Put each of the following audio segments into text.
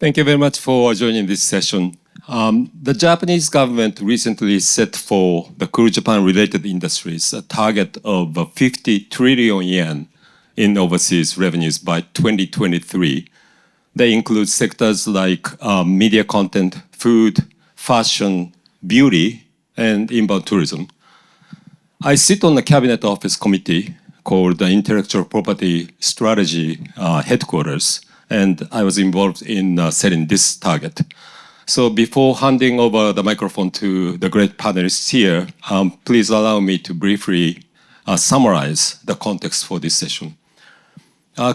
Thank you very much for joining this session. The Japanese government recently set for the Cool Japan-related industries a target of 50 trillion yen in overseas revenues by 2023. They include sectors like media content, food, fashion, beauty, and inbound tourism. I sit on the Cabinet Office Committee called the Intellectual Property Strategy Headquarters, and I was involved in setting this target. So before handing over the microphone to the great panelists here, please allow me to briefly summarize the context for this session.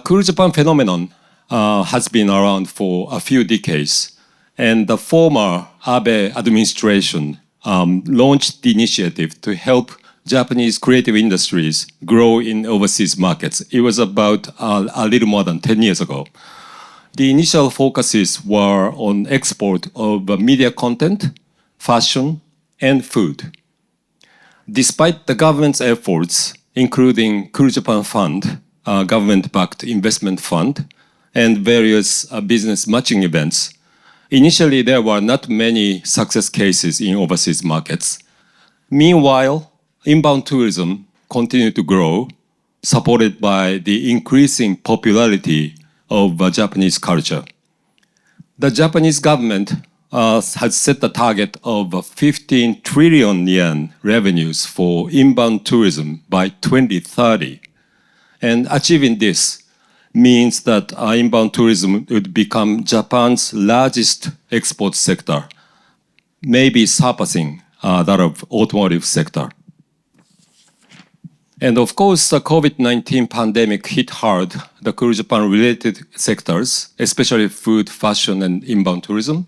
Cool Japan phenomenon has been around for a few decades, and the former Abe administration launched the initiative to help Japanese creative industries grow in overseas markets. It was about a little more than 10 years ago. The initial focuses were on export of media content, fashion, and food. Despite the government's efforts, including Cool Japan Fund, a government-backed investment fund, and various business matching events, initially there were not many success cases in overseas markets. Meanwhile, inbound tourism continued to grow, supported by the increasing popularity of Japanese culture. The Japanese government has set the target of 15 trillion yen revenues for inbound tourism by 2030. And achieving this means that inbound tourism would become Japan's largest export sector, maybe surpassing that of automotive sector. And of course, the COVID-19 pandemic hit hard the Cool Japan-related sectors, especially food, fashion, and inbound tourism.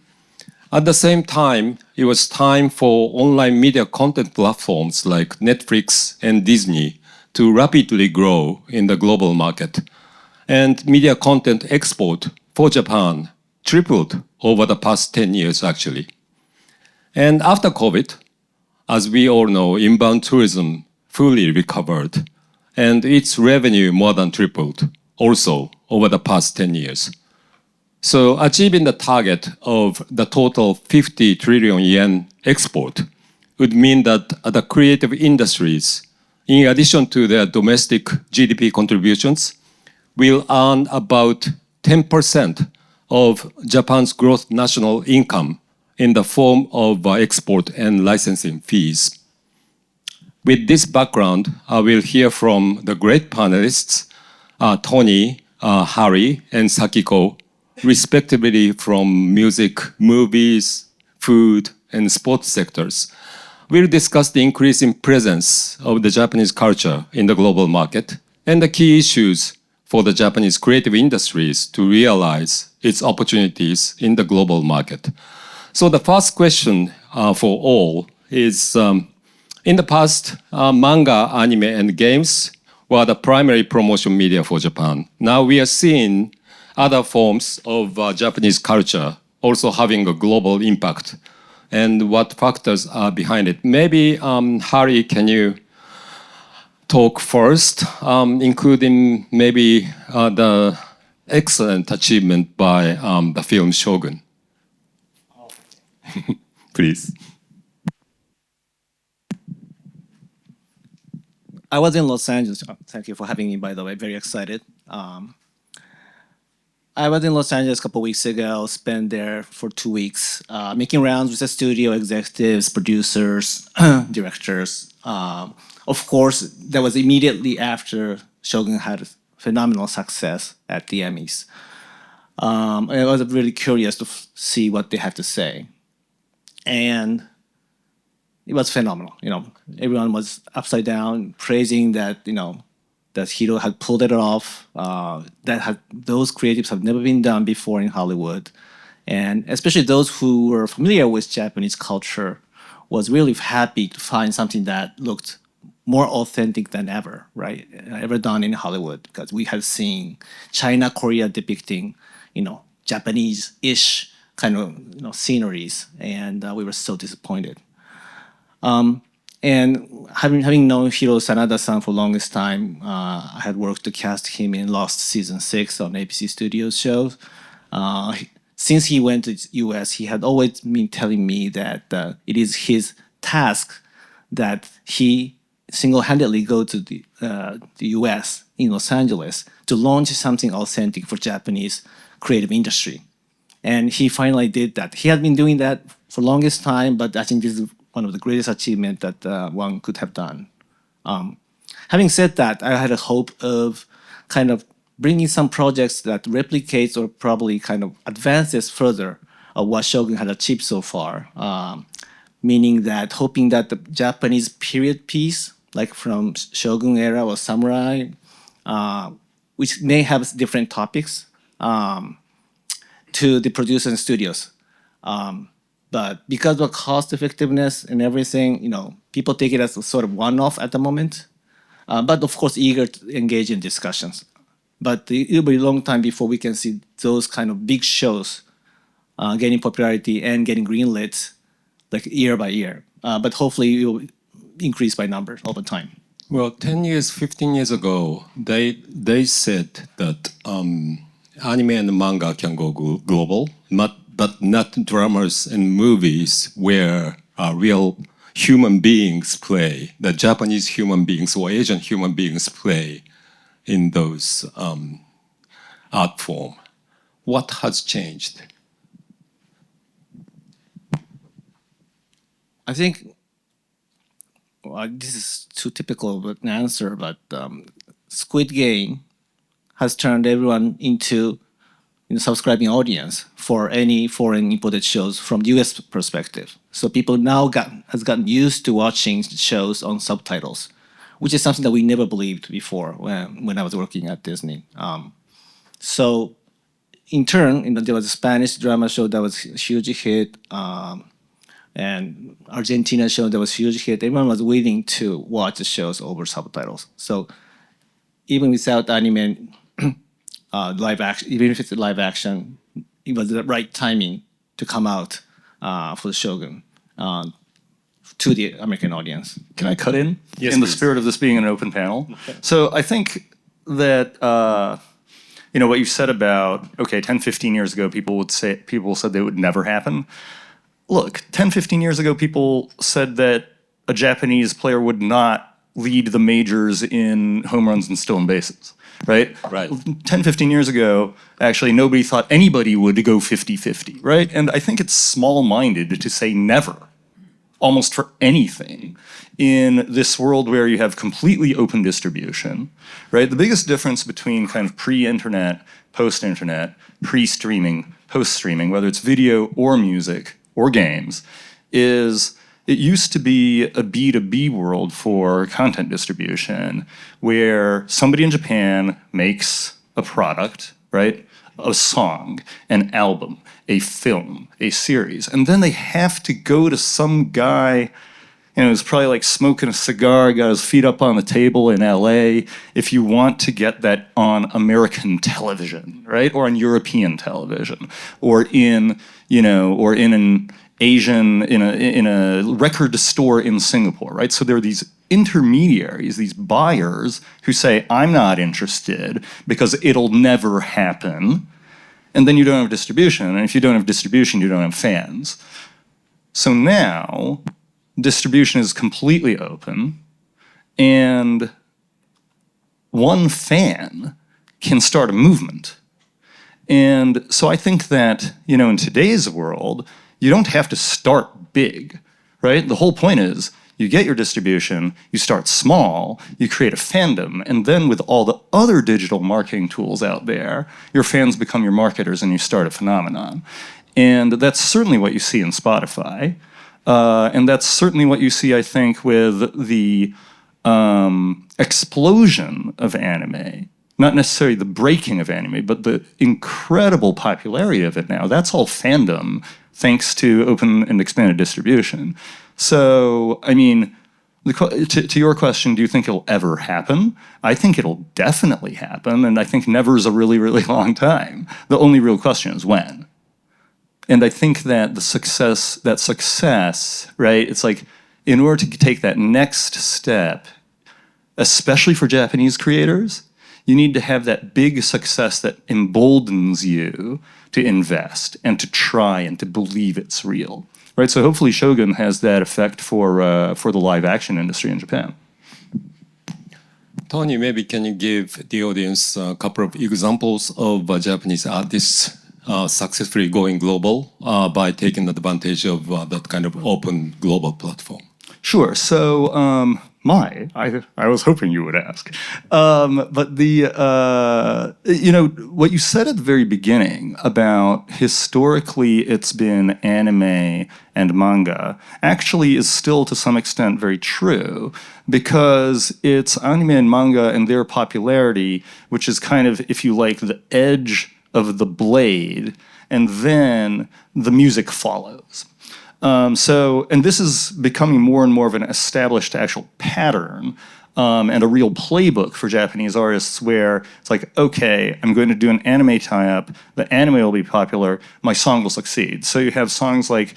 At the same time, it was time for online media content platforms like Netflix and Disney to rapidly grow in the global market. And media content export for Japan tripled over the past 10 years, actually. And after COVID, as we all know, inbound tourism fully recovered, and its revenue more than tripled also over the past 10 years. So achieving the target of the total 50 trillion yen export would mean that the creative industries, in addition to their domestic GDP contributions, will earn about 10% of Japan's gross national income in the form of export and licensing fees. With this background, I will hear from the great panelists, Tony, Harry, and Sakiko, respectively from music, movies, food, and sports sectors. We'll discuss the increasing presence of the Japanese culture in the global market and the key issues for the Japanese creative industries to realize its opportunities in the global market. So the first question for all is, in the past, manga, anime, and games were the primary promotion media for Japan. Now we are seeing other forms of Japanese culture also having a global impact. And what factors are behind it? Maybe, Harry, can you talk first, including maybe the excellent achievement by the film Shogun? Please. I was in Los Angeles. Thank you for having me, by the way. Very excited. I was in Los Angeles a couple weeks ago, spent there for 2 weeks, making rounds with the studio executives, producers, directors. Of course, that was immediately after Shogun had phenomenal success at the Emmys. I was really curious to see what they had to say. And it was phenomenal. Everyone was upside down, praising that, that Hiro had pulled it off. Those creatives have never been done before in Hollywood. And especially those who were familiar with Japanese culture was really happy to find something that looked more authentic than ever, right? Ever done in Hollywood, because we had seen China, Korea depicting, Japanese-ish kind of, sceneries, and we were so disappointed. And having known Hiro Sanada-san for the longest time, I had worked to cast him in Lost Season 6 on ABC Studios shows. since he went to the US, he had always been telling me that it is his task that he single-handedly go to the US in Los Angeles to launch something authentic for Japanese creative industry. And he finally did that. He had been doing that for the longest time, but I think this is one of the greatest achievements that one could have done. Having said that, I had a hope of kind of bringing some projects that replicates or probably kind of advances further of what Shogun had achieved so far. Meaning that hoping that the Japanese period piece, like from Shogun era or samurai, which may have different topics, to the producers and studios. But because of cost effectiveness and everything, people take it as a sort of one-off at the moment. But of course, eager to engage in discussions. But it'll be a long time before we can see those kind of big shows gaining popularity and getting greenlit, like year by year. But hopefully, it will increase by numbers over time. Well, 10 years, 15 years ago, they said that anime and manga can go global, but not dramas and movies where real human beings play, the Japanese human beings or Asian human beings play in those art form. What has changed? I think this is too typical of an answer, but Squid Game has turned everyone into subscribing audience for any foreign imported shows from the US perspective. So people now has gotten used to watching shows on subtitles, which is something that we never believed before when I was working at Disney. So in turn, there was a Spanish drama show that was a huge hit, and Argentina show that was a huge hit. Everyone was willing to watch the shows over subtitles. So even without anime, live action, even if it's a live action, it was the right timing to come out for the Shogun to the American audience. Can I cut in? Yes, in the please. spirit of this being an open panel. So I think that what you said about 10, 15 years ago, people said they would never happen. Look, 10, 15 years ago, people said that a Japanese player would not lead the majors in home runs and stolen bases. Right? Right. 10, 15 years ago, actually, nobody thought anybody would go 50-50, right? And I think it's small-minded to say never, almost for anything, in this world where you have completely open distribution, right? The biggest difference between kind of pre-internet, post-internet, pre-streaming, post-streaming, whether it's video or music or games, is it used to be a B2B world for content distribution where somebody in Japan makes a product, right? A song, an album, a film, a series. And then they have to go to some guy, who's probably like smoking a cigar, got his feet up on the table in LA, if you want to get that on American television, right? Or on European television, or in an Asian, in a record store in Singapore, right? So there are these intermediaries, these buyers who say, I'm not interested because it'll never happen. And then you don't have distribution. And if you don't have distribution, you don't have fans. So now distribution is completely open, and one fan can start a movement. And so I think that, in today's world, you don't have to start big, right? The whole point is you get your distribution, you start small, you create a fandom, and then with all the other digital marketing tools out there, your fans become your marketers and you start a phenomenon. And that's certainly what you see in Spotify. And that's certainly what you see, I think, with the explosion of anime. Not necessarily the breaking of anime, but the incredible popularity of it now. That's all fandom, thanks to open and expanded distribution. So, I mean, to your question, do you think it'll ever happen? I think it'll definitely happen, and I think never is a really, really long time. The only real question is when. And I think that that success, right, it's like, in order to take that next step, especially for Japanese creators, You need to have that big success that emboldens you to invest and to try and to believe it's real, right? So hopefully Shogun has that effect for the live action industry in Japan. Tony, maybe can you give the audience a couple of examples of Japanese artists successfully going global by taking advantage of that kind of open global platform? Sure. So, I was hoping you would ask. But what you said at the very beginning about historically it's been anime and manga actually is still to some extent very true, because it's anime and manga and their popularity, which is kind of, if you like, the edge of the blade, and then the music follows. And this is becoming more and more of an established actual pattern and a real playbook for Japanese artists, where it's like, okay, I'm going to do an anime tie-up, the anime will be popular, my song will succeed. So you have songs like,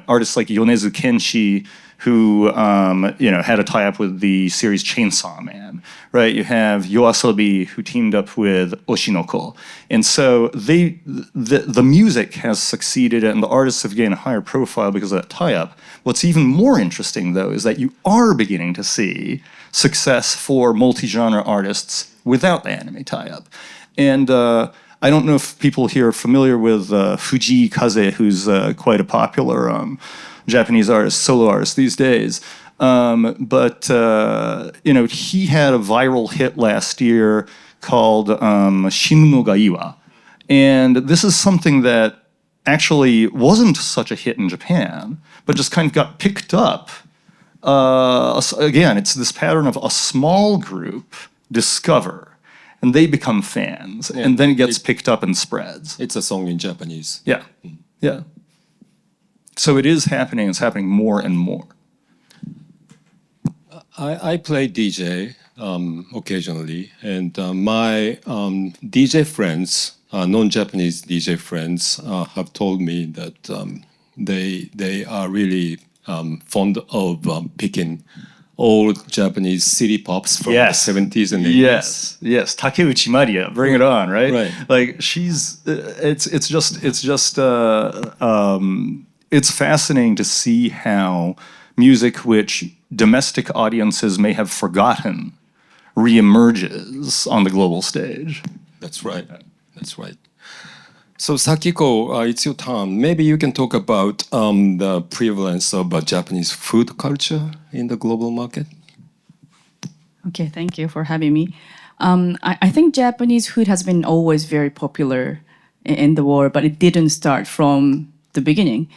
artists like Yonezu Kenshi, who had a tie-up with the series Chainsaw Man, right? You have YOASOBI, who teamed up with Oshinoko. And so the music has succeeded and the artists have gained a higher profile because of that tie-up. What's even more interesting, though, is that you are beginning to see success for multi-genre artists without the anime tie-up. And I don't know if people here are familiar with Fujii Kaze, who's quite a popular Japanese artist, solo artist these days. But he had a viral hit last year called Shinu no ga Iwa. And this is something that actually wasn't such a hit in Japan, but just kind of got picked up. Again, it's this pattern of a small group discover, and they become fans, and then it gets picked up and spreads. It's a song in Japanese. Yeah, yeah. So it is happening. It's happening more and more. I play DJ occasionally, and my DJ friends, non-Japanese DJ friends, have told me that they are really fond of picking old Japanese city pops from the 70s and 80s. Yes. Takeuchi Maria, bring it on, right? Right. Like it's fascinating to see how music which domestic audiences may have forgotten reemerges on the global stage. That's right. That's right. So Sakiko, it's your turn. Maybe you can talk about the prevalence of Japanese food culture in the global market. Okay, thank you for having me. I think Japanese food has been always very popular in the world, but it didn't start from the beginning.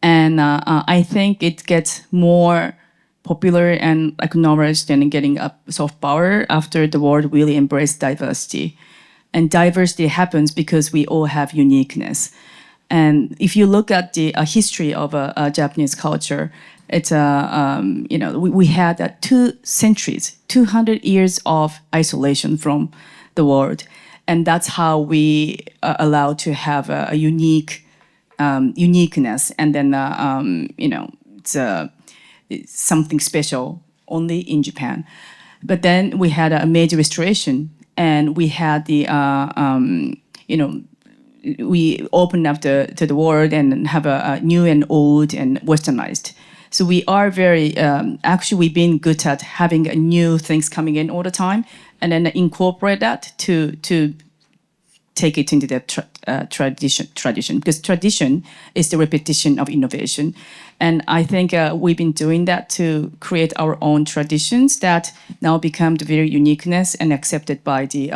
And I think it gets more popular and acknowledged and getting a soft power after the world really embraced diversity. And diversity happens because we all have uniqueness. And if you look at the history of Japanese culture, it's we had 2 centuries, 200 years of isolation from the world, and that's how we are allowed to have a uniqueness. And then it's something special only in Japan. But then we had a major restoration. And we had we opened up to the world and have a new and old and westernized. So we are very, actually we've been good at having new things coming in all the time and then incorporate that to take it into the tradition, because tradition is the repetition of innovation. And I think we've been doing that to create our own traditions that now become the very uniqueness and accepted by the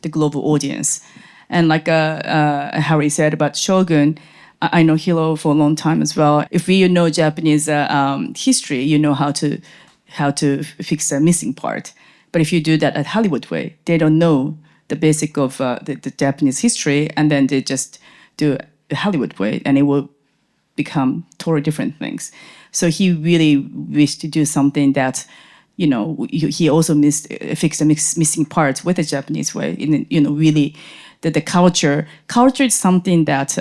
global audience. And like Harry said about Shogun, I know Hiro for a long time as well. If you know Japanese history, you know how to fix a missing part. But if you do that at Hollywood way, they don't know the basic of the Japanese history, and then they just do the Hollywood way, and it will become totally different things. So he really wished to do something that, he also fixed the missing parts with the Japanese way. Really, the culture is something that,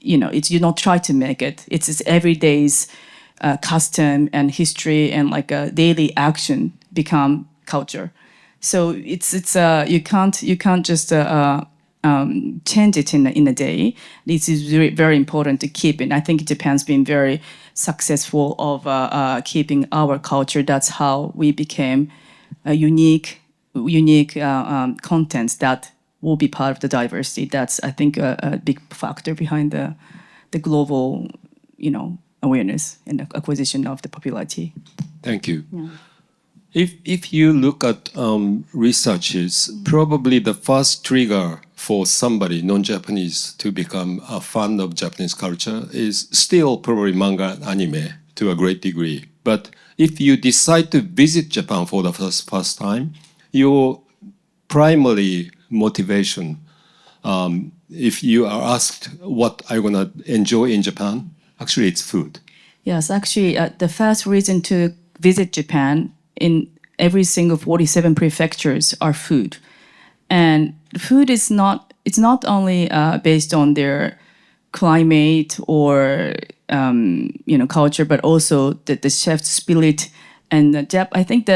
it's you don't try to make it. It's everyday's custom and history and like a daily action become culture. So it's you can't just change it in a day. This is very, very important to keep it. I think Japan's been very successful of keeping our culture. That's how we became a unique contents that will be part of the diversity. That's, I think, a big factor behind the global, awareness and acquisition of the popularity. Thank you. If you look at researches, probably the first trigger for somebody, non-Japanese, to become a fan of Japanese culture is still probably manga and anime to a great degree. But if you decide to visit Japan for the first time, your primary motivation, if you are asked what are you going to enjoy in Japan, actually it's food. Yes, actually, the first reason to visit Japan in every single 47 prefectures are food. And food is it's not only based on their climate or culture, but also the chef's spirit. And I think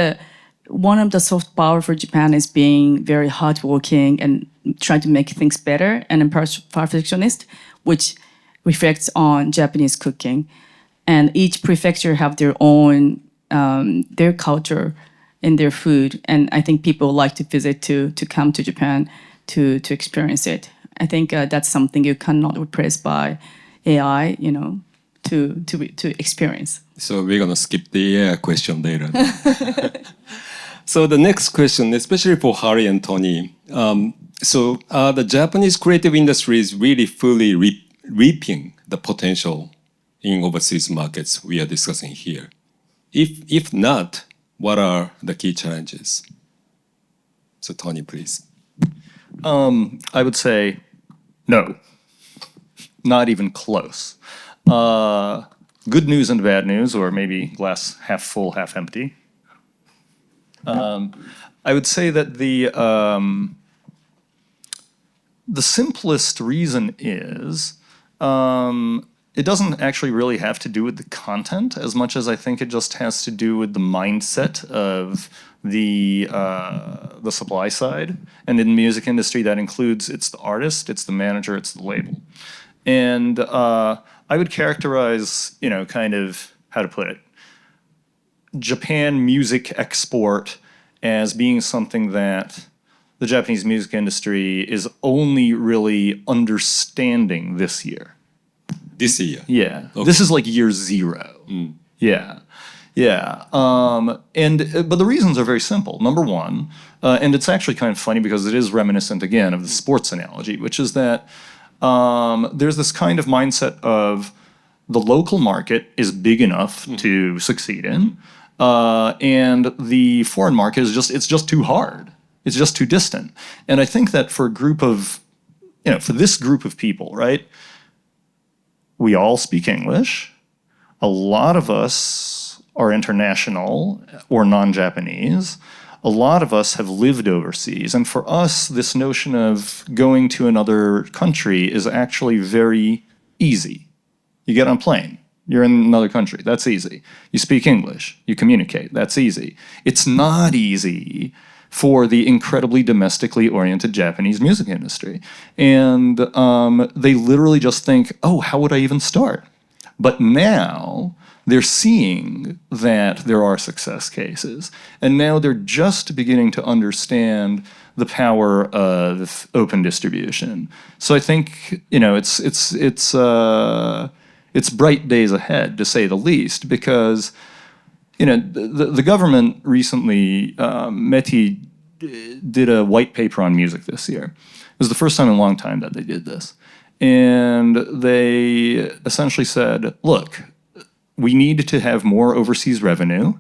one of the soft power for Japan is being very hardworking and trying to make things better and a perfectionist, which reflects on Japanese cooking. And each prefecture have their own their culture and their food, and I think people like to visit to come to Japan to experience it. I think that's something you cannot replace by AI, to experience. So we're going to skip the AI question later. So the next question, especially for Harry and Tony. The Japanese creative industry is really fully reaping the potential in overseas markets we are discussing here. If not, what are the key challenges? So Tony, please. I would say no, not even close. Good news and bad news, or maybe glass half full, half empty. I would say that the simplest reason is it doesn't actually really have to do with the content as much as I think it just has to do with the mindset of the supply side. And in the music industry, that includes it's the artist, it's the manager, it's the label. And I would characterize, kind of, how to put it, Japan music export as being something that the Japanese music industry is only really understanding this year. This year? Yeah. Okay. This is like year zero. Yeah. Yeah. But the reasons are very simple. Number one, and it's actually kind of funny because it is reminiscent again of the sports analogy, which is that there's this kind of mindset of the local market is big enough to succeed in, and the foreign market is it's just too hard. It's just too distant. And I think that for for this group of people, right, we all speak English. A lot of us are international or non-Japanese. A lot of us have lived overseas. And for us, this notion of going to another country is actually very easy. You get on a plane. You're in another country. That's easy. You speak English. You communicate. That's easy. It's not easy for the incredibly domestically oriented Japanese music industry. And they literally just think, oh, how would I even start? But now they're seeing that there are success cases. And now they're just beginning to understand the power of open distribution. So I think, it's bright days ahead, to say the least, because the government recently, METI did a white paper on music this year. It was the first time in a long time that they did this. And they essentially said, look, we need to have more overseas revenue.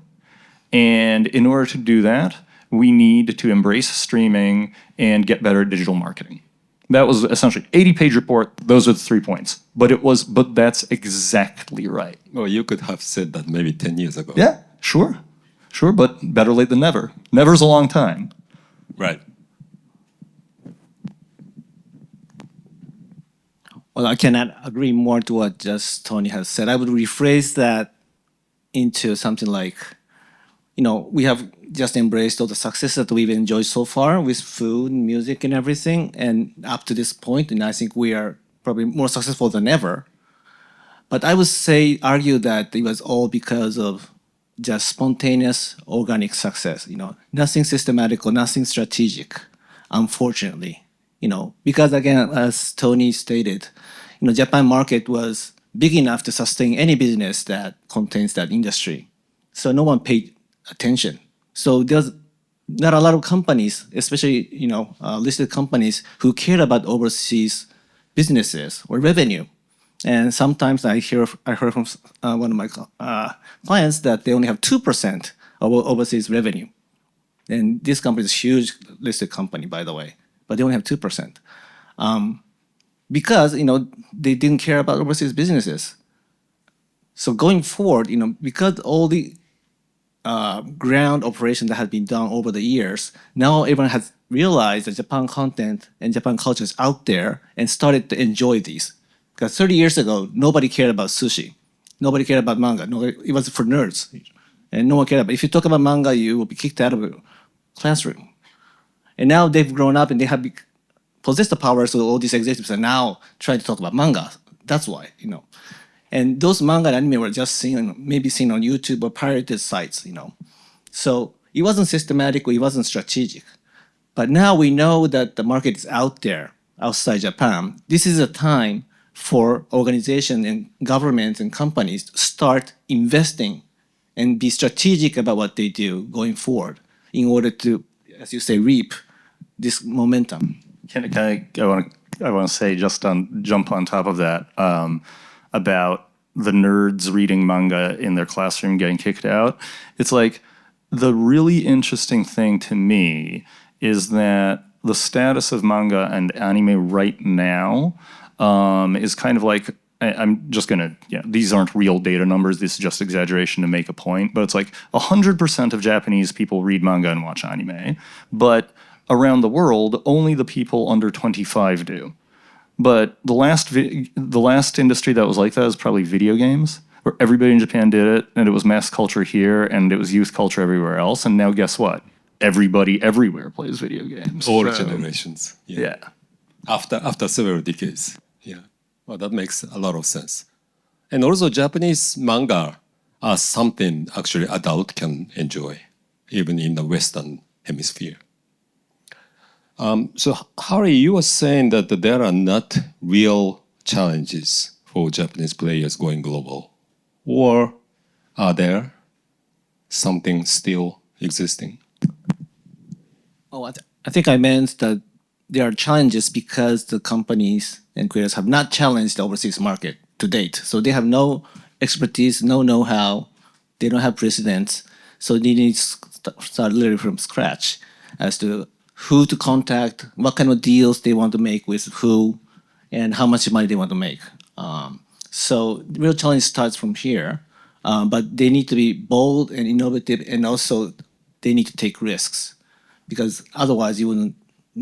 And in order to do that, we need to embrace streaming and get better at digital marketing. That was essentially 80-page report. Those are the 3 points. But that's exactly right. Well, you could have said that maybe 10 years ago. Yeah, sure. Sure, but better late than never. Never's a long time. Right. Well, I cannot agree more to what just Tony has said. I would rephrase that into something like, we have just embraced all the success that we've enjoyed so far with food, music, and everything, and up to this point, and I think we are probably more successful than ever. But I would argue that it was all because of just spontaneous organic success. Nothing systematic or nothing strategic, unfortunately. Because again, as Tony stated, Japan market was big enough to sustain any business that contains that industry. So no one paid attention. So there's not a lot of companies, especially listed companies, who care about overseas businesses or revenue. And sometimes I heard from one of my clients that they only have 2% of overseas revenue. And this company is a huge listed company, by the way, but they only have 2%. Because they didn't care about overseas businesses. So going forward, because all the ground operation that has been done over the years, now everyone has realized that Japan content and Japan culture is out there and started to enjoy these. Because 30 years ago, nobody cared about sushi. Nobody cared about manga. It was for nerds. And no one cared about it. If you talk about manga, you will be kicked out of the classroom. And now they've grown up and they have possessed the power, so all these executives are now trying to talk about manga. That's why, And those manga and anime were just maybe seen on YouTube or pirated sites, So it wasn't systematic or it wasn't strategic. But now we know that the market is out there, outside Japan. This is a time for organizations and governments and companies to start investing and be strategic about what they do going forward in order to, as you say, reap this momentum. I want to say, jump on top of that, about the nerds reading manga in their classroom getting kicked out. It's like, the really interesting thing to me is that the status of manga and anime right now is kind of like, I'm just going to, these aren't real data numbers, this is just exaggeration to make a point, but it's like 100% of Japanese people read manga and watch anime, but around the world, only the people under 25 do. But the last industry that was like that is probably video games, where everybody in Japan did it, and it was mass culture here, and it was youth culture everywhere else, and now guess what? Everybody everywhere plays video games. All generations. Yeah. After several decades. Yeah. Well, that makes a lot of sense. And also Japanese manga are something actually adult can enjoy, even in the Western hemisphere. So Harry, you were saying that there are not real challenges for Japanese players going global. Or are there something still existing? I think I meant that there are challenges because the companies and creators have not challenged the overseas market to date. So they have no expertise, no know-how, they don't have precedents. So they need to start literally from scratch as to who to contact, what kind of deals they want to make with who, and how much money they want to make. So the real challenge starts from here, but they need to be bold and innovative, and also they need to take risks, because otherwise you wouldn't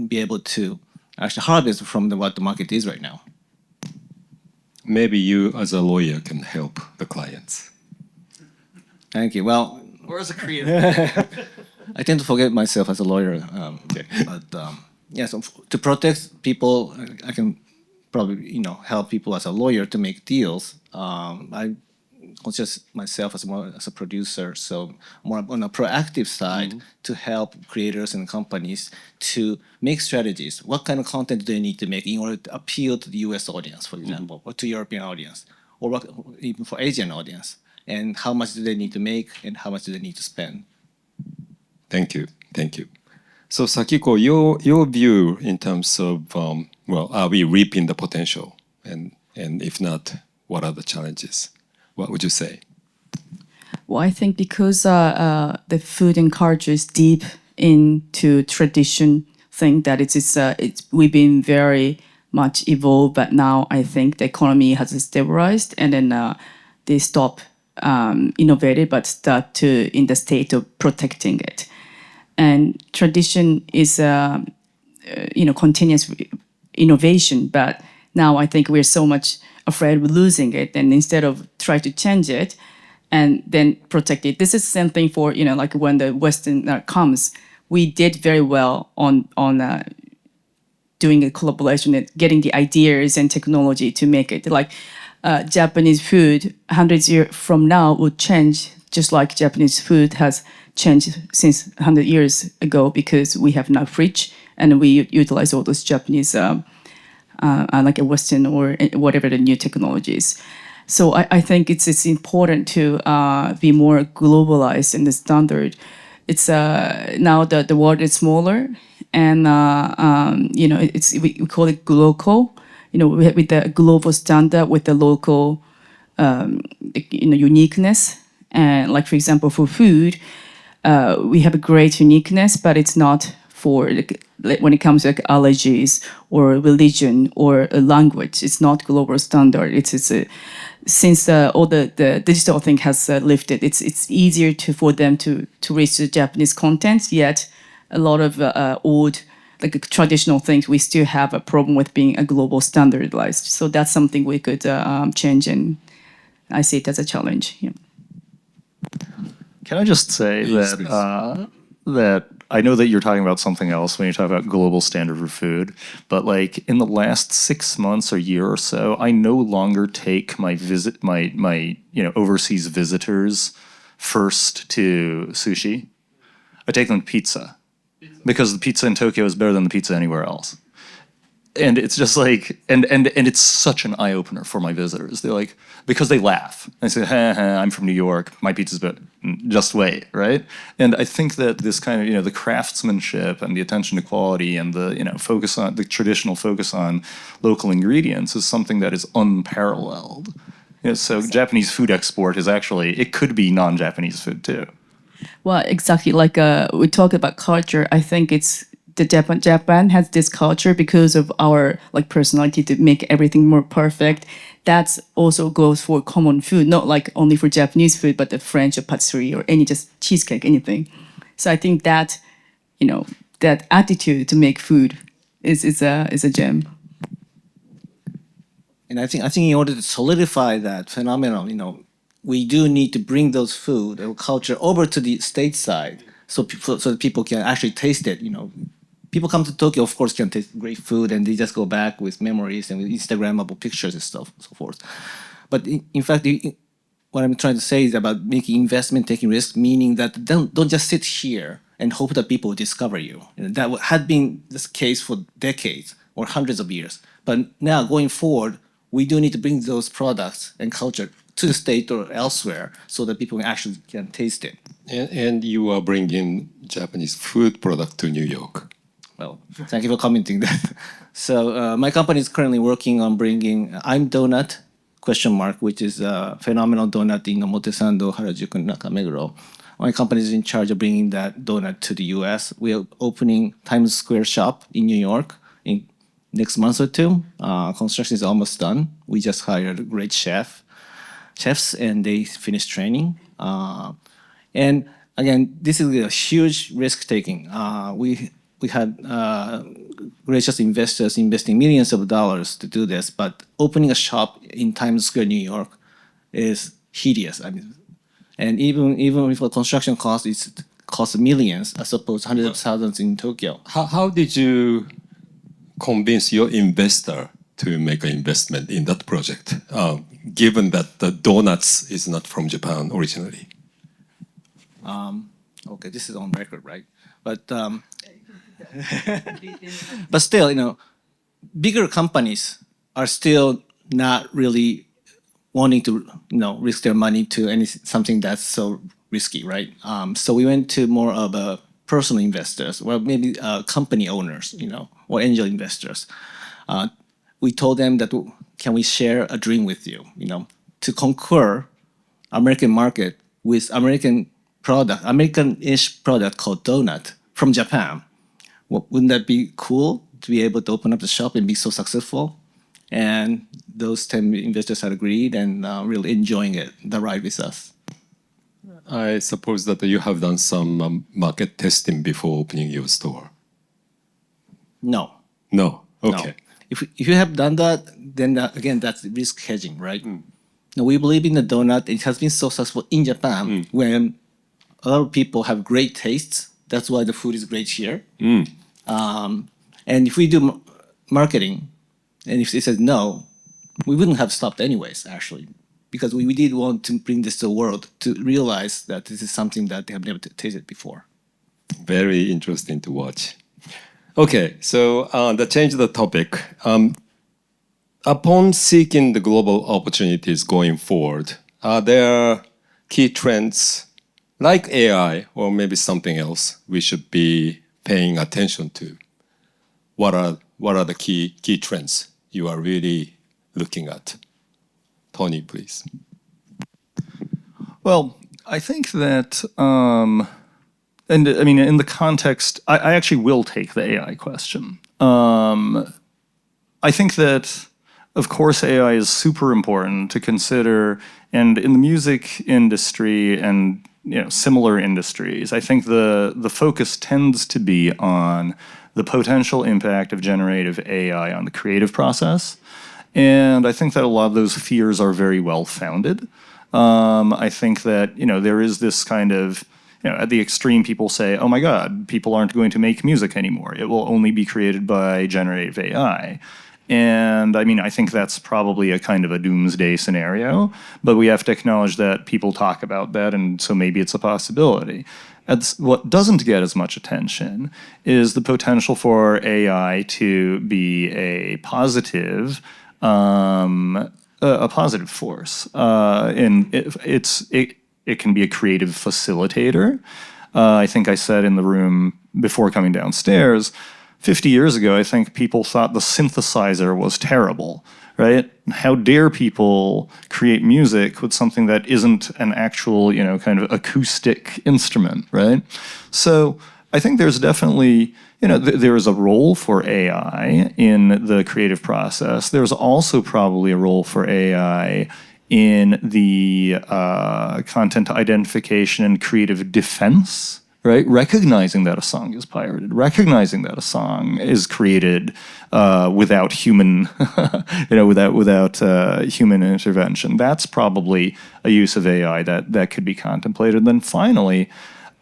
be able to actually harvest from what the market is right now. Maybe you as a lawyer can help the clients. Thank you. Well, Or as a creative. I tend to forget myself as a lawyer. So to protect people, I can probably help people as a lawyer to make deals. I consider myself as a producer, so more on a proactive side to help creators and companies to make strategies. What kind of content do they need to make in order to appeal to the US audience, for example, or to European audience, or even for Asian audience? And how much do they need to make, and how much do they need to spend? Thank you. So Sakiko, your view in terms of, are we reaping the potential? And if not, what are the challenges? What would you say? Well, I think because the food and culture is deep into tradition thing, that we've been very much evolved, but now I think the economy has stabilized, and then they stop innovating, but start to in the state of protecting it. And tradition is continuous innovation, but now I think we're so much afraid of losing it, and instead of try to change it, and then protect it. This is the same thing for, like when the Western comes, we did very well on doing a collaboration and getting the ideas and technology to make it. Like Japanese food, hundreds years from now would change, just like Japanese food has changed since 100 years ago, because we have now fridge and we utilize all those Japanese, like a Western or whatever the new technologies. So I think it's important to be more globalized in the standard. It's now the world is smaller, and we call it glocal. With the global standard, with the local uniqueness. And like, for example, for food, we have a great uniqueness, but it's not for when it comes to like allergies or religion or a language. It's not global standard. Since all the digital thing has lifted, it's easier for them to reach the Japanese content. Yet a lot of old, like traditional things, we still have a problem with being a global standardized. So that's something we could change, and I see it as a challenge. Yeah. Can I just say that I know that you're talking about something else when you talk about global standard for food, but like in the last 6 months or year or so, I no longer take my overseas visitors first to sushi. I take them to pizza, because the pizza in Tokyo is better than the pizza anywhere else. And it's just like, and it's such an eye-opener for my visitors. They're like, because they laugh. They say, I'm from New York, my pizza's better. Just wait, right? And I think that this kind of, the craftsmanship and the attention to quality and the, focus on, the traditional focus on local ingredients is something that is unparalleled. So Japanese food export is actually, it could be non-Japanese food too. Well, exactly. Like we talk about culture, I think it's Japan has this culture because of our like personality to make everything more perfect. That also goes for common food, not like only for Japanese food, but the French or patisserie or any just cheesecake, anything. So I think that that attitude to make food is a gem. And I think in order to solidify that phenomenon, we do need to bring those food or culture over to the stateside, so that people can actually taste it. People come to Tokyo, of course, can taste great food, and they just go back with memories and with Instagrammable pictures and stuff, so forth. But in fact, what I'm trying to say is about making investment, taking risk, meaning that don't just sit here and hope that people will discover you. That had been the case for decades or hundreds of years. But now, going forward, we do need to bring those products and culture to the state or elsewhere so that people actually can taste it. And you are bringing Japanese food product to New York. Well, thank you for commenting that. So my company is currently working on bringing I'm Donut, ? Which is a phenomenal donut in Omotesando, Harajuku, Nakameguro. My company is in charge of bringing that donut to the US. We are opening Times Square shop in New York in next month or two. Construction is almost done. We just hired a great chefs, and they finished training. And again, this is a huge risk taking. We had gracious investors investing millions of dollars to do this, but opening a shop in Times Square, New York, is hideous. And even with the construction cost, it costs millions as opposed to hundreds of thousands in Tokyo. How did you convince your investor to make an investment in that project, given that the donuts is not from Japan originally? Okay, this is on record, right? But still, bigger companies are still not really wanting to, risk their money to something that's so risky, right? So we went to more of a personal investors, or maybe company owners, or angel investors. We told them that can we share a dream with you, to conquer American market with American-ish product called donut from Japan. Wouldn't that be cool to be able to open up the shop and be so successful? And those 10 investors had agreed and really enjoying the ride with us. I suppose that you have done some market testing before opening your store. No. No. Okay. No. If you have done that, then again, that's risk hedging, right? Now, we believe in the donut. It has been so successful in Japan when a lot of people have great tastes. That's why the food is great here. And if we do marketing, and if they said no, we wouldn't have stopped anyways, actually, because we did want to bring this to the world to realize that this is something that they have never tasted before. Very interesting to watch. Okay, so to change the topic, upon seeking the global opportunities going forward, are there key trends like AI or maybe something else we should be paying attention to? What are the key trends you are really looking at? Tony, please. Well, I think that, and I mean, in the context, I actually will take the AI question. I think that, of course, AI is super important to consider, and in the music industry and similar industries, I think the focus tends to be on the potential impact of generative AI on the creative process. And I think that a lot of those fears are very well founded. I think that there is this kind of at the extreme, people say, "Oh my God, people aren't going to make music anymore. It will only be created by generative AI." And I mean, I think that's probably a kind of a doomsday scenario, but we have to acknowledge that people talk about that, and so maybe it's a possibility. What doesn't get as much attention is the potential for AI to be a positive force. And it can be a creative facilitator. I think I said in the room before coming downstairs, 50 years ago, I think people thought the synthesizer was terrible, right? How dare people create music with something that isn't an actual, kind of acoustic instrument, right? So I think there's definitely, there is a role for AI in the creative process. There's also probably a role for AI in the content identification and creative defense, right? Recognizing that a song is pirated, recognizing that a song is created without human, without human intervention. That's probably a use of AI that could be contemplated. And then finally,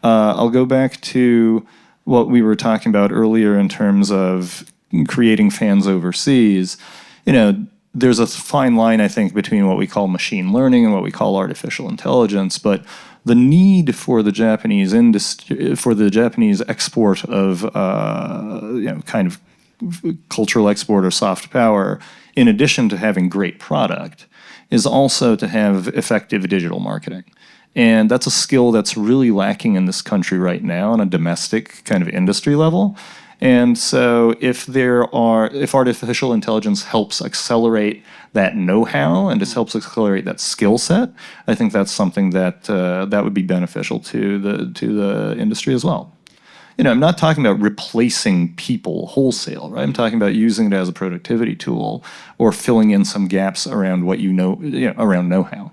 I'll go back to what we were talking about earlier in terms of creating fans overseas. There's a fine line, I think, between what we call machine learning and what we call artificial intelligence, but the need for the Japanese industry, for the Japanese export of, kind of cultural export or soft power, in addition to having great product, is also to have effective digital marketing. And that's a skill that's really lacking in this country right now on a domestic kind of industry level. And so if artificial intelligence helps accelerate that know-how and just helps accelerate that skill set, I think that's something that would be beneficial to the industry as well. I'm not talking about replacing people wholesale, right? I'm talking about using it as a productivity tool or filling in some gaps around what around know-how.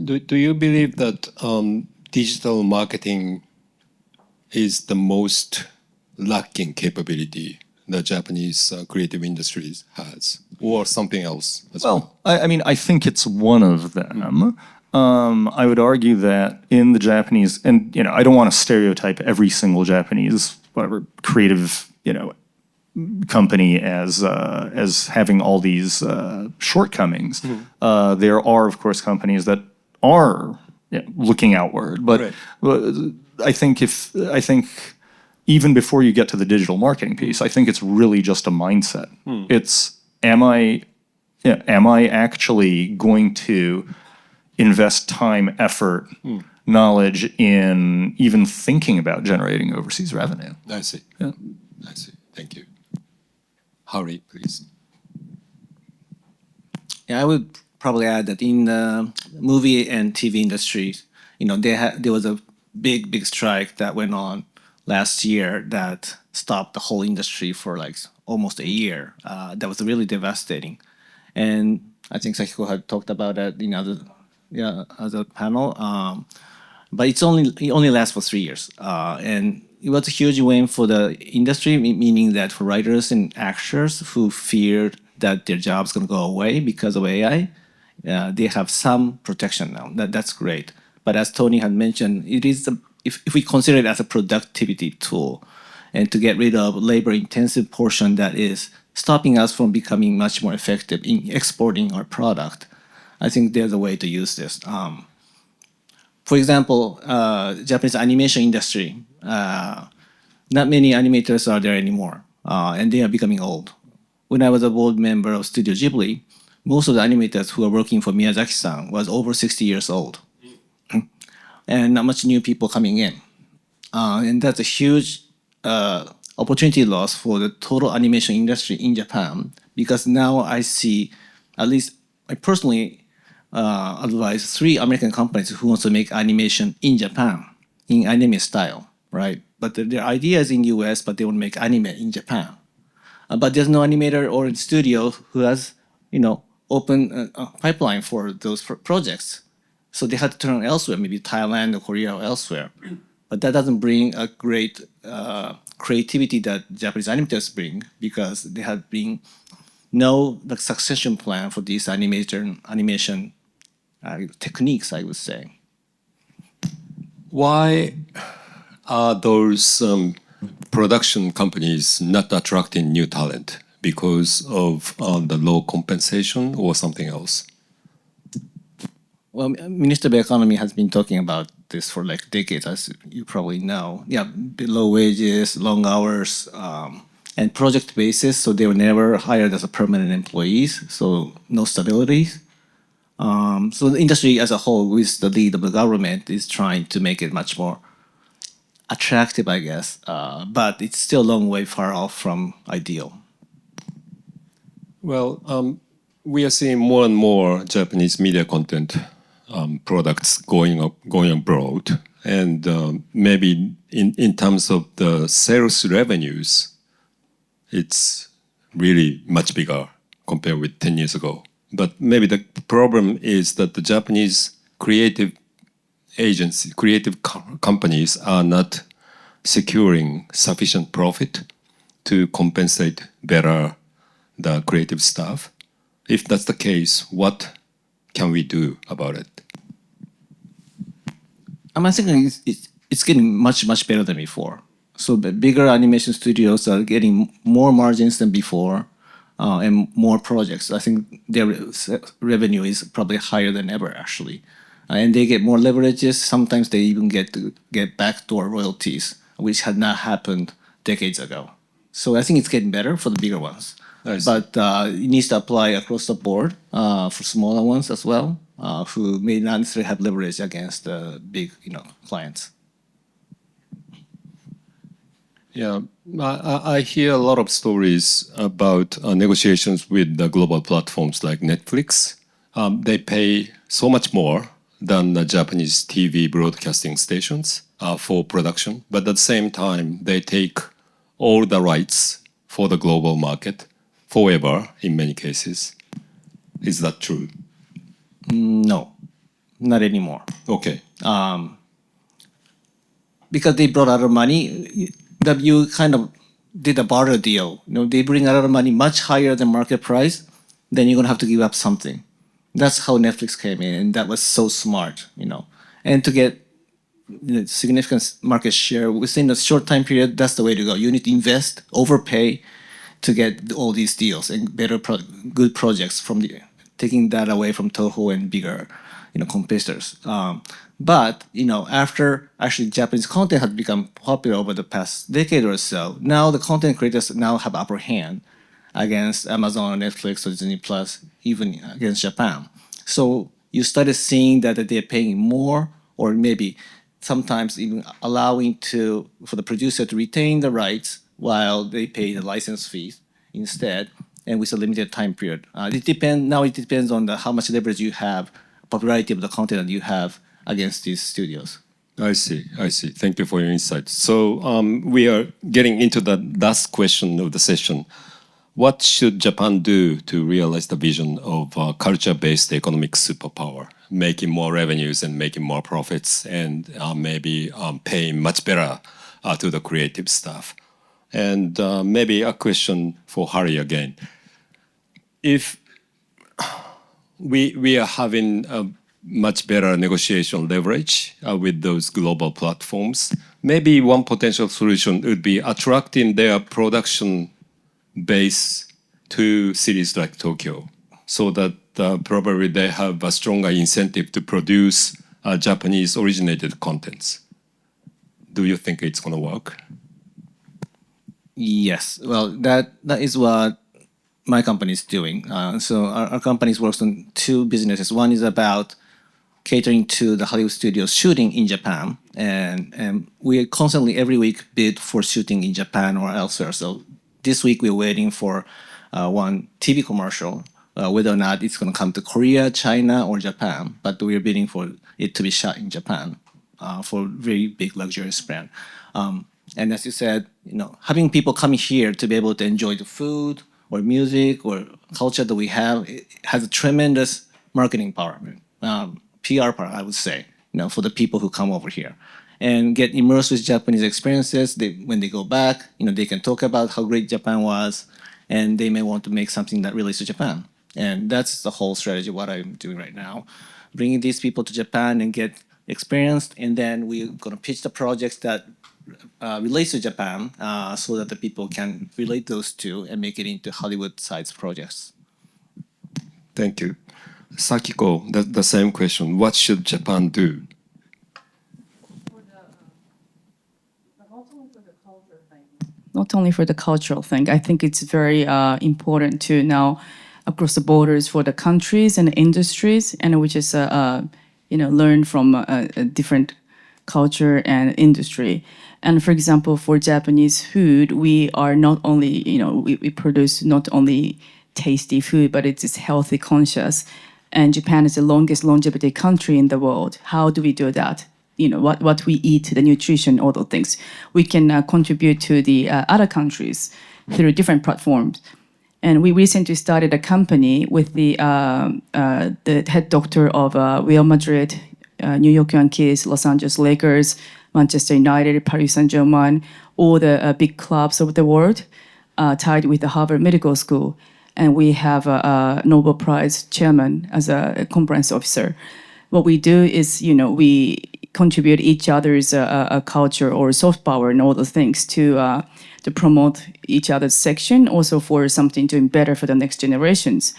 Do you believe that digital marketing is the most lacking capability the Japanese creative industries has, or something else as well? I mean, I think it's one of them. I would argue that in the Japanese, and I don't want to stereotype every single Japanese creative company as having all these shortcomings. There are, of course, companies that are looking outward, but Right. I think even before you get to the digital marketing piece, I think it's really just a mindset. It's am I actually going to invest time, effort, knowledge in even thinking about generating overseas revenue? I see. Yeah. I see. Thank you. Harry, please. Yeah, I would probably add that in the movie and TV industries, there was a big strike that went on last year that stopped the whole industry for like almost a year. That was really devastating, and I think Sakiko had talked about that in other panel. But it only lasts for 3 years, and it was a huge win for the industry, meaning that for writers and actors who feared that their job's going to go away because of AI, they have some protection now. That's great. But as Tony had mentioned, it is if we consider it as a productivity tool, and to get rid of labor-intensive portion that is stopping us from becoming much more effective in exporting our product, I think there's a way to use this. For example, Japanese animation industry, not many animators are there anymore, and they are becoming old. When I was a board member of Studio Ghibli, most of the animators who are working for Miyazaki-san was over 60 years old, and not much new people coming in. And that's a huge opportunity loss for the total animation industry in Japan, because now I see, at least I personally advise 3 American companies who want to make animation in Japan, in anime style, right? But their idea is in US, but they want to make anime in Japan. But there's no animator or studio who has, open pipeline for those projects. So they had to turn elsewhere, maybe Thailand or Korea or elsewhere. But that doesn't bring a great creativity that Japanese animators bring, because there had been no succession plan for these animation techniques, I would say. Why are those production companies not attracting new talent? Because of the low compensation or something else? Well, Minister of Economy has been talking about this for like decades, as you probably know. Yeah, low wages, long hours, and project basis, so they were never hired as a permanent employees, so no stability. So the industry as a whole, with the lead of the government, is trying to make it much more attractive, I guess, but it's still a long way far off from ideal. Well, we are seeing more and more Japanese media content products going abroad, and maybe in terms of the sales revenues, it's really much bigger compared with 10 years ago. But maybe the problem is that the Japanese creative companies are not securing sufficient profit to compensate better the creative staff. If that's the case, what can we do about it? I think it's getting much, much better than before. So the bigger animation studios are getting more margins than before, and more projects. I think their revenue is probably higher than ever, actually. And they get more leverages. Sometimes they even get backdoor royalties, which had not happened decades ago. So I think it's getting better for the bigger ones. I see. But it needs to apply across the board for smaller ones as well, who may not necessarily have leverage against the big, clients. Yeah, I hear a lot of stories about negotiations with the global platforms like Netflix. They pay so much more than the Japanese TV broadcasting stations for production, but at the same time, they take all the rights for the global market forever in many cases. Is that true? No, not anymore. Okay. Because they brought a lot of money, that you kind of did a barter deal. They bring a lot of money much higher than market price, then you're gonna have to give up something. That's how Netflix came in, and that was so smart. And to get significant market share within a short time period, that's the way to go. You need to invest, overpay to get all these deals and better, good projects from taking that away from Toho and bigger, competitors. But after actually Japanese content had become popular over the past decade or so, now the content creators now have upper hand against Amazon, Netflix, or Disney Plus, even against Japan. So you started seeing that they're paying more, or maybe sometimes even allowing for the producer to retain the rights while they pay the license fees instead, and with a limited time period. It depends on how much leverage you have, popularity of the content that you have against these studios. I see. Thank you for your insight. So we are getting into the last question of the session. What should Japan do to realize the vision of culture-based economic superpower, making more revenues and making more profits, and maybe paying much better to the creative staff? And maybe a question for Harry again. If we are having a much better negotiation leverage with those global platforms. Maybe one potential solution would be attracting their production base to cities like Tokyo, so that probably they have a stronger incentive to produce Japanese originated contents. Do you think it's going to work? Yes, well, that is what my company is doing. So our company works on two businesses. One is about catering to the Hollywood studios shooting in Japan, and we constantly every week bid for shooting in Japan or elsewhere. So this week we're waiting for one TV commercial, whether or not it's going to come to Korea, China, or Japan. But we're bidding for it to be shot in Japan for a very big luxurious brand. And as you said, having people coming here to be able to enjoy the food or music or culture that we have, it has a tremendous marketing power, PR power, I would say, for the people who come over here and get immersed with Japanese experiences. When they go back, they can talk about how great Japan was, and they may want to make something that relates to Japan. And that's the whole strategy, what I'm doing right now, bringing these people to Japan and get experienced, and then we're going to pitch the projects that relates to Japan, so that the people can relate those two and make it into Hollywood-sized projects. Thank you. Sakiko, the same question. What should Japan do? Not only for the cultural thing, I think it's very important to now across the borders for the countries and industries, and we just learn from a different culture and industry. And for example, for Japanese food, we are not only we produce not only tasty food, but it's healthy conscious. And Japan is the longest longevity country in the world. How do we do that? What we eat, the nutrition, all those things. We can contribute to the other countries through different platforms. And we recently started a company with the head doctor of Real Madrid, New York Yankees, Los Angeles Lakers, Manchester United, Paris Saint-Germain, all the big clubs of the world, tied with the Harvard Medical School. And we have a Nobel Prize chairman as a conference officer. What we do is, we contribute each other's culture or soft power and all those things to promote each other's section, also for something doing better for the next generations.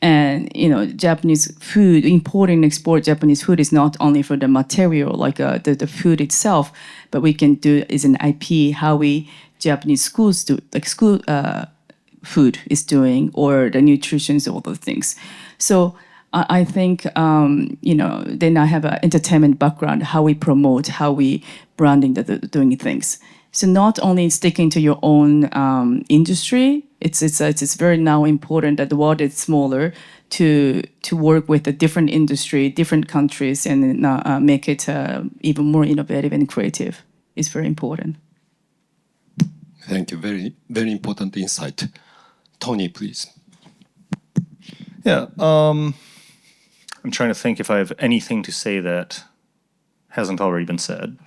And Japanese food, import and export Japanese food is not only for the material, like the food itself, but we can do is an IP how we Japanese schools do, like school food is doing, or the nutrition, all those things. So I think then I have an entertainment background, how we promote, how we branding doing things. So not only sticking to your own industry, it's very now important that the world is smaller to work with a different industry, different countries, and make it even more innovative and creative. It's very important. Thank you. Very, very important insight. Tony, please. Yeah, I'm trying to think if I have anything to say that hasn't already been said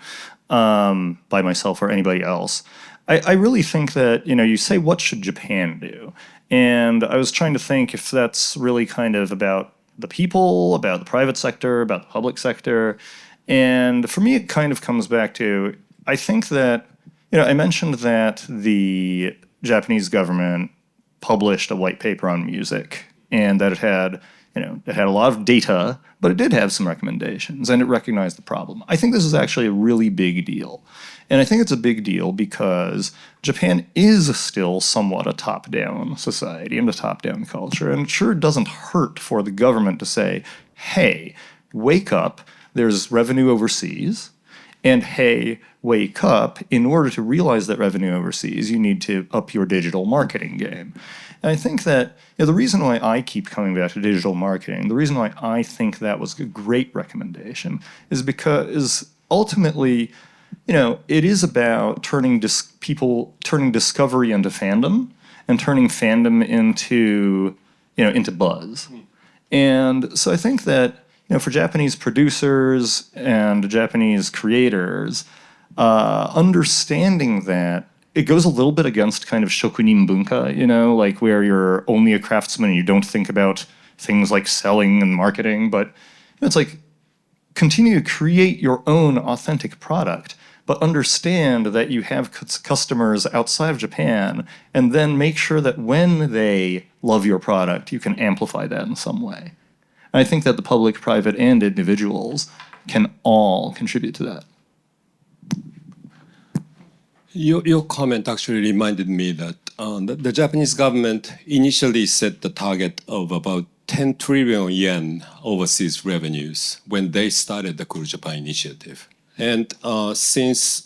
by myself or anybody else. I really think that, you say, what should Japan do? And I was trying to think if that's really kind of about the people, about the private sector, about the public sector. And for me, it kind of comes back to, I think that, I mentioned that the Japanese government published a white paper on music, and that it had a lot of data, but it did have some recommendations, and it recognized the problem. I think this is actually a really big deal. And I think it's a big deal because Japan is still somewhat a top-down society and a top-down culture, and it sure doesn't hurt for the government to say, hey, wake up, there's revenue overseas, and hey, wake up, in order to realize that revenue overseas, you need to up your digital marketing game. And I think that the reason why I keep coming back to digital marketing, the reason why I think that was a great recommendation is because ultimately, it is about turning discovery into fandom and turning fandom into buzz. And so I think that for Japanese producers and Japanese creators, understanding that it goes a little bit against kind of shokunin bunka, like where you're only a craftsman and you don't think about things like selling and marketing, but it's like continue to create your own authentic product, but understand that you have customers outside of Japan, and then make sure that when they love your product, you can amplify that in some way. And I think that the public, private, and individuals can all contribute to that. Your comment actually reminded me that the Japanese government initially set the target of about 10 trillion yen overseas revenues when they started the Cool Japan initiative. And since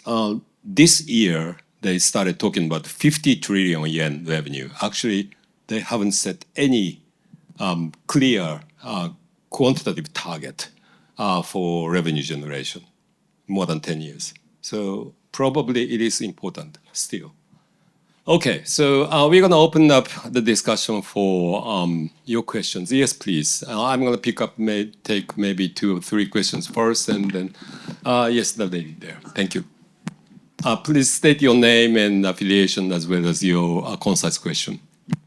this year, they started talking about 50 trillion yen revenue. Actually, they haven't set any clear quantitative target for revenue generation, more than 10 years. So probably it is important still. Okay, so we're going to open up the discussion for your questions. Yes, please. I'm going to pick up, take maybe 2 or 3 questions first, and then, yes, the lady there. Thank you. Please state your name and affiliation as well as your concise question.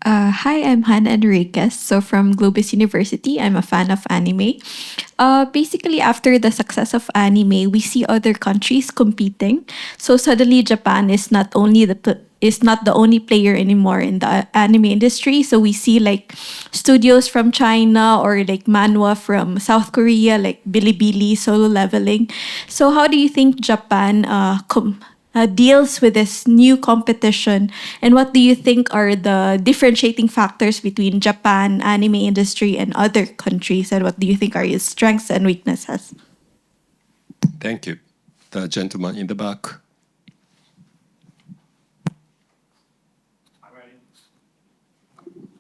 Hi, I'm Hannah Enriquez. So from GLOBIS University, I'm a fan of anime. Basically, after the success of anime, we see other countries competing. So suddenly, Japan is not the only player anymore in the anime industry. So we see like studios from China or like manhwa from South Korea, like Bilibili, Solo Leveling. So how do you think Japan deals with this new competition, and what do you think are the differentiating factors between Japan anime industry and other countries, and what do you think are its strengths and weaknesses? Thank you. The gentleman in the back.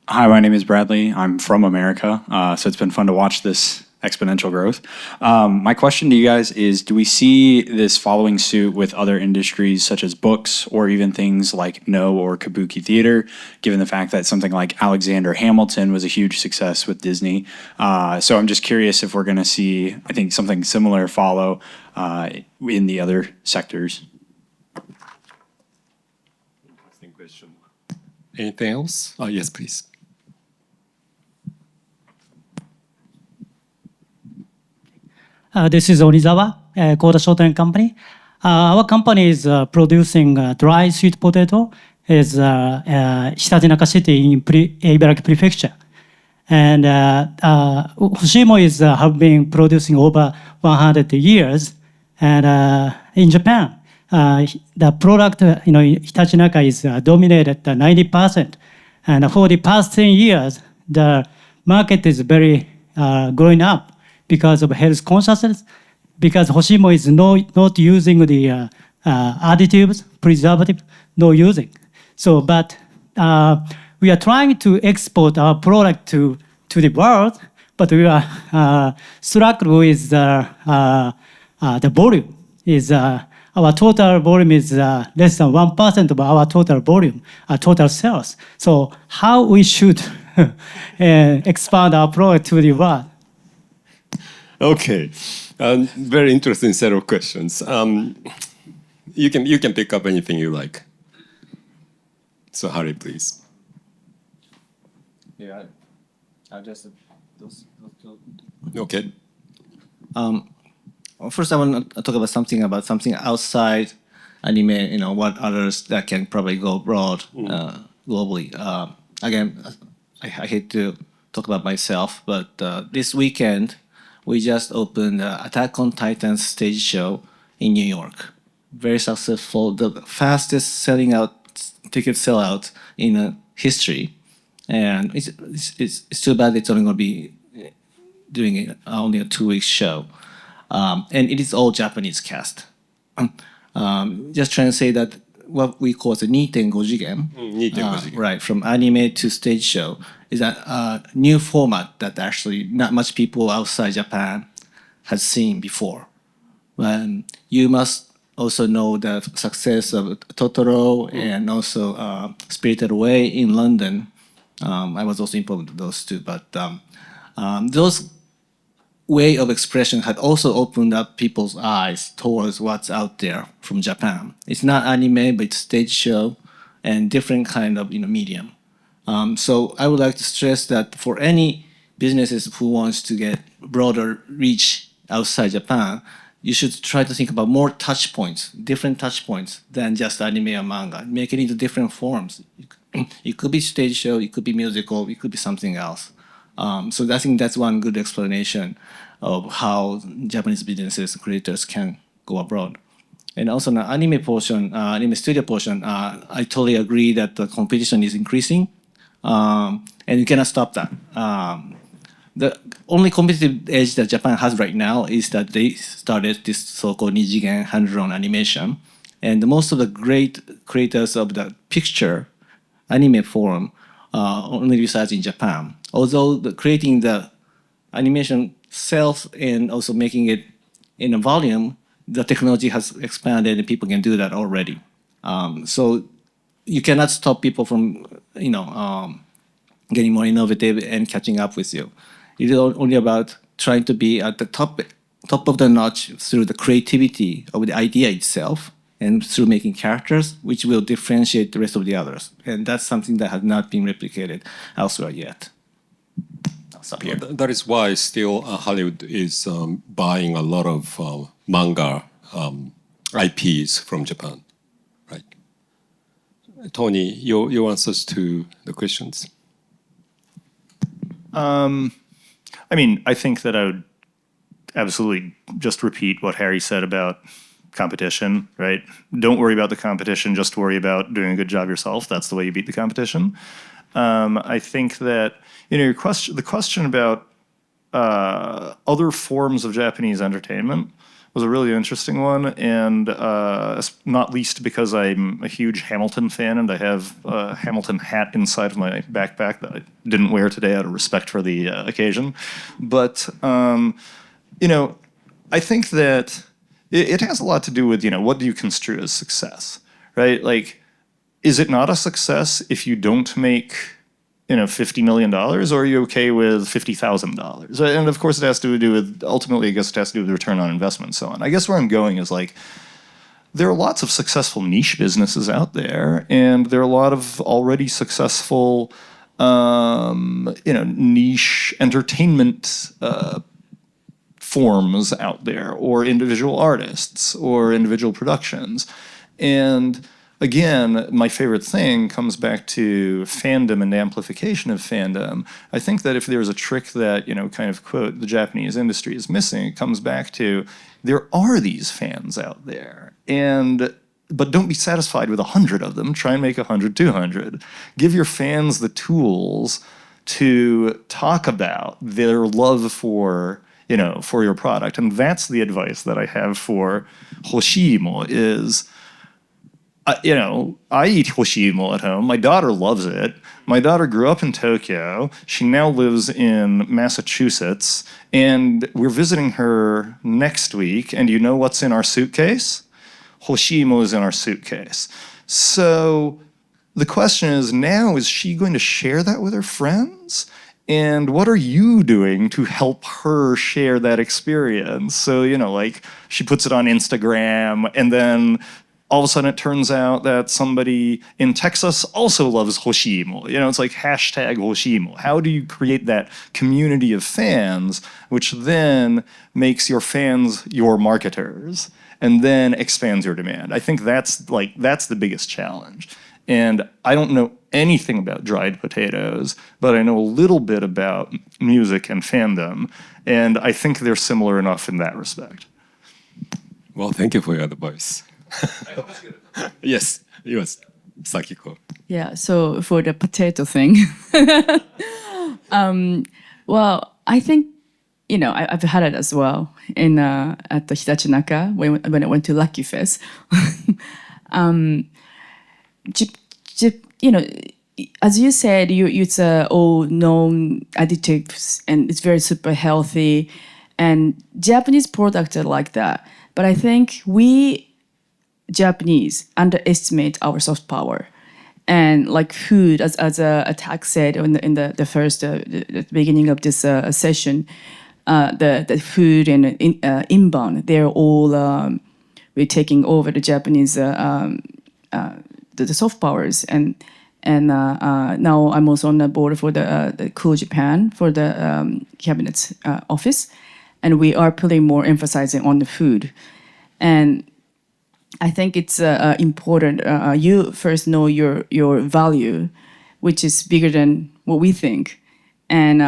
Hi, my name is Bradley. I'm from America, so it's been fun to watch this exponential growth. My question to you guys is, do we see this following suit with other industries such as books or even things like No or Kabuki theater, given the fact that something like Alexander Hamilton was a huge success with Disney? So I'm just curious if we're going to see, I think, something similar follow in the other sectors. Interesting question. Anything else? Yes, please. This is Onizawa, Koda Shoten Company. Our company is producing dry sweet potato is Tanaka City in Ibaraki Prefecture. And Hoshimo is have been producing over 100 years. And in Japan, the product, Hitachinaka is dominated 90%. And for the past 10 years, the market is very growing up because of health consciousness, because Hoshimo is not using the additives, preservative, no using. So, but we are trying to export our product to the world, but we are struggled with the volume. Our total volume is less than 1% of our total volume, total sales. So how we should expand our product to the world? Okay, very interesting set of questions. You can pick up anything you like. So Harry, please. Yeah, I'll just those two. Okay. First, I want to talk about something outside anime. What others that can probably go broad globally. Again, I hate to talk about myself, but this weekend we just opened the Attack on Titan stage show in New York. Very successful, the fastest ticket sellout in history. And it's too bad it's only going to be doing it only a 2-week show. And it is all Japanese cast. Just trying to say that what we call the 2.5 jigen, right, from anime to stage show, is a new format that actually not much people outside Japan has seen before. You must also know the success of Totoro and also Spirited Away in London. I was also involved in those two, but those way of expression had also opened up people's eyes towards what's out there from Japan. It's not anime, but it's stage show and different kind of medium. So I would like to stress that for any businesses who wants to get broader reach outside Japan, you should try to think about more touch points, different touch points than just anime or manga. Make it into different forms. It could be stage show, it could be musical, it could be something else. So I think that's one good explanation of how Japanese businesses creators can go abroad. And also the anime portion, anime studio portion, I totally agree that the competition is increasing, and you cannot stop that. The only competitive edge that Japan has right now is that they started this so-called nijigen hand-drawn animation, and most of the great creators of the picture anime form only reside in Japan. Although creating the animation self and also making it in a volume, the technology has expanded and people can do that already. So you cannot stop people from, getting more innovative and catching up with you. It is only about trying to be at the top of the notch through the creativity of the idea itself and through making characters, which will differentiate the rest of the others. And that's something that has not been replicated elsewhere yet. I'll stop here. That is why still Hollywood is buying a lot of manga IPs from Japan, right? Tony, your answers to the questions? I think that I would absolutely just repeat what Harry said about competition, right? Don't worry about the competition, just worry about doing a good job yourself. That's the way you beat the competition. I think that, the question about other forms of Japanese entertainment was a really interesting one, and not least because I'm a huge Hamilton fan and I have a Hamilton hat inside of my backpack that I didn't wear today out of respect for the occasion. But, I think that it has a lot to do with, what do you construe as success, right? Like, is it not a success if you don't make $50 million, or are you okay with $50,000? And of course it has to do with, ultimately, I guess it has to do with return on investment and so on. I guess where I'm going is like, there are lots of successful niche businesses out there, and there are a lot of already successful, niche entertainment forms out there, or individual artists, or individual productions. And again, my favorite thing comes back to fandom and amplification of fandom. I think that if there's a trick that, kind of quote, the Japanese industry is missing, it comes back to there are these fans out there. But don't be satisfied with 100 of them. Try and make 100, 200. Give your fans the tools to talk about their love for your product. And that's the advice that I have for Hoshimo is, I eat hoshimo at home. My daughter loves it. My daughter grew up in Tokyo. She now lives in Massachusetts. And we're visiting her next week. And you know what's in our suitcase? Hoshimo is in our suitcase. So the question is now, is she going to share that with her friends? And what are you doing to help her share that experience? So, she puts it on Instagram, and then all of a sudden it turns out that somebody in Texas also loves Hoshimo. It's like hashtag Hoshimo. How do you create that community of fans, which then makes your fans your marketers, and then expands your demand? I think that's the biggest challenge. And I don't know anything about dried potatoes, but I know a little bit about music and fandom, and I think they're similar enough in that respect. Well, thank you for your advice. Yes, Sakiko. Yeah, so for the potato thing, well, I think, I've had it as well at the Hitachi Naka when I went to Lucky Fest. As you said, it's all known additives and it's very super healthy, and Japanese products are like that. But I think we Japanese underestimate our soft power, and like food, as Attack said in the first the beginning of this session, the food and inbound, they're all we're taking over the Japanese the soft powers, and And now I'm also on the board for the Cool Japan for the cabinet office, and we are putting more emphasizing on the food. And I think it's important. You first know your value, which is bigger than what we think, and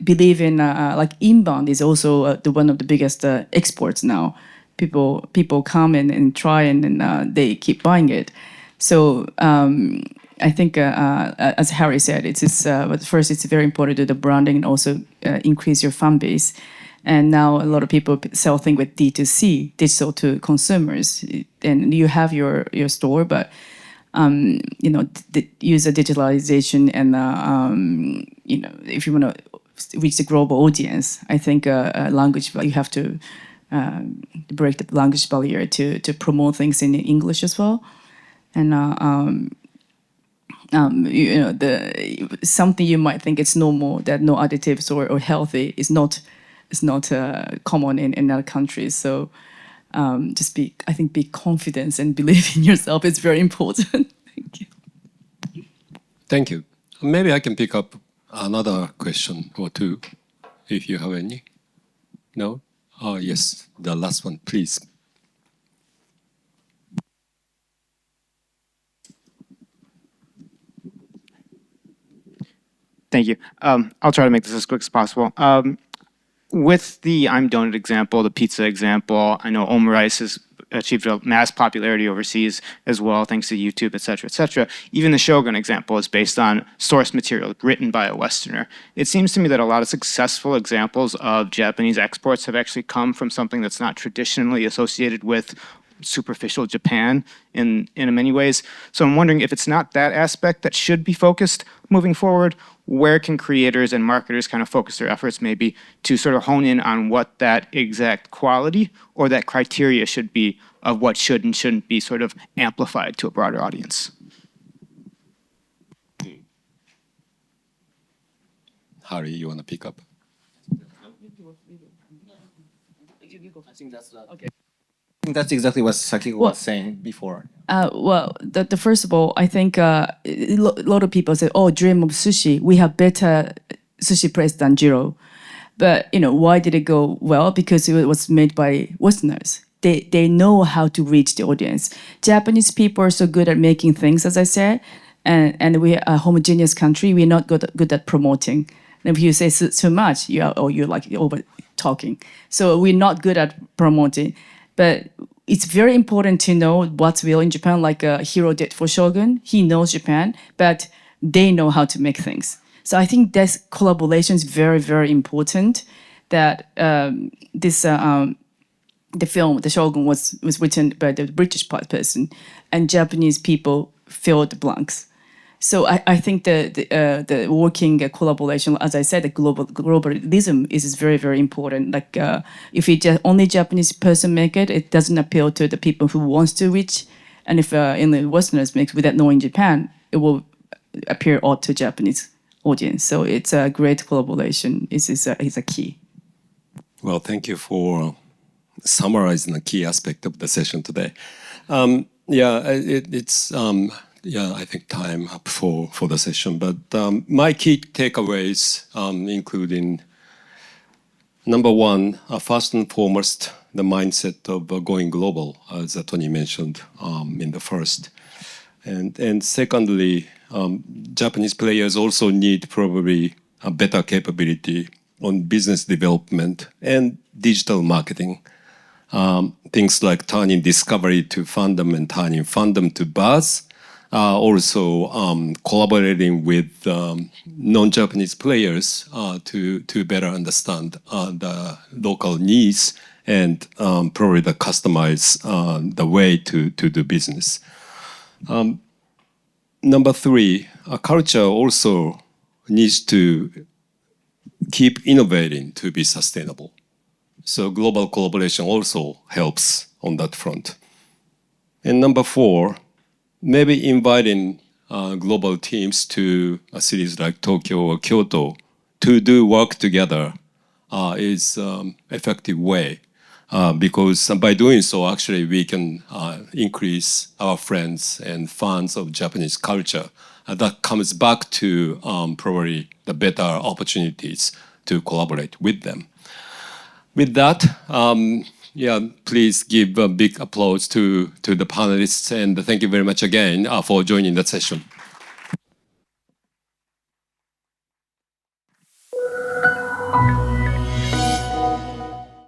believe in like inbound is also one of the biggest exports now. People come and try and they keep buying it. So I think, as Harry said, but first it's very important to do the branding and also increase your fan base. And now a lot of people sell things with D2C, digital to consumers. And you have your store, but use a digitalization and if you want to reach the global audience, I think language, you have to break the language barrier to promote things in English as well. And something you might think it's normal that no additives or healthy is not common in other countries. So just be confident and believe in yourself. It's very important. Thank you. Thank you. Maybe I can pick up another question or two, if you have any. No? Oh, yes, the last one, please. Thank you. I'll try to make this as quick as possible. With the I'm Donut example, the pizza example, I know omurice has achieved a mass popularity overseas as well, thanks to YouTube, et cetera, et cetera. Even the Shogun example is based on source material written by a Westerner. It seems to me that a lot of successful examples of Japanese exports have actually come from something that's not traditionally associated with superficial Japan in many ways. So I'm wondering if it's not that aspect that should be focused moving forward, where can creators and marketers kind of focus their efforts maybe to sort of hone in on what that exact quality or that criteria should be of what should and shouldn't be sort of amplified to a broader audience? Harry, you want to pick up? I think that's exactly what Sakiko was saying before. Well, the first of all, I think a lot of people say, "Oh, dream of sushi. We have better sushi place than Jiro." But why did it go well? Because it was made by Westerners. They know how to reach the audience. Japanese people are so good at making things, as I said, and we are a homogeneous country. We're not good at promoting. And if you say so much, you're like over talking. So we're not good at promoting. But it's very important to know what's real in Japan, like Hiro did for Shogun. He knows Japan, but they know how to make things. So I think this collaboration is very, very important. That the film, The Shogun, was written by the British person, and Japanese people filled the blanks. So I think the working collaboration, as I said, the globalism is very, very important. Like if only Japanese person make it, it doesn't appeal to the people who wants to reach. And if in the Westerners make without knowing Japan, it will appear odd to Japanese audience. So it's a great collaboration. Is a key. Well, thank you for summarizing the key aspect of the session today. I think time up for the session. But my key takeaways, including number one, first and foremost, the mindset of going global, as Tony mentioned in the first. And secondly, Japanese players also need probably a better capability on business development and digital marketing. Things like turning discovery to fandom and turning fandom to buzz. Also collaborating with non-Japanese players to better understand the local needs and probably customize the way to do business. Number three, culture also needs to keep innovating to be sustainable. So global collaboration also helps on that front. And number four, maybe inviting global teams to cities like Tokyo or Kyoto to do work together is effective way because by doing so, actually, we can increase our friends and fans of Japanese culture. That comes back to probably the better opportunities to collaborate with them. With that, please give a big applause to the panelists, and thank you very much again for joining that session.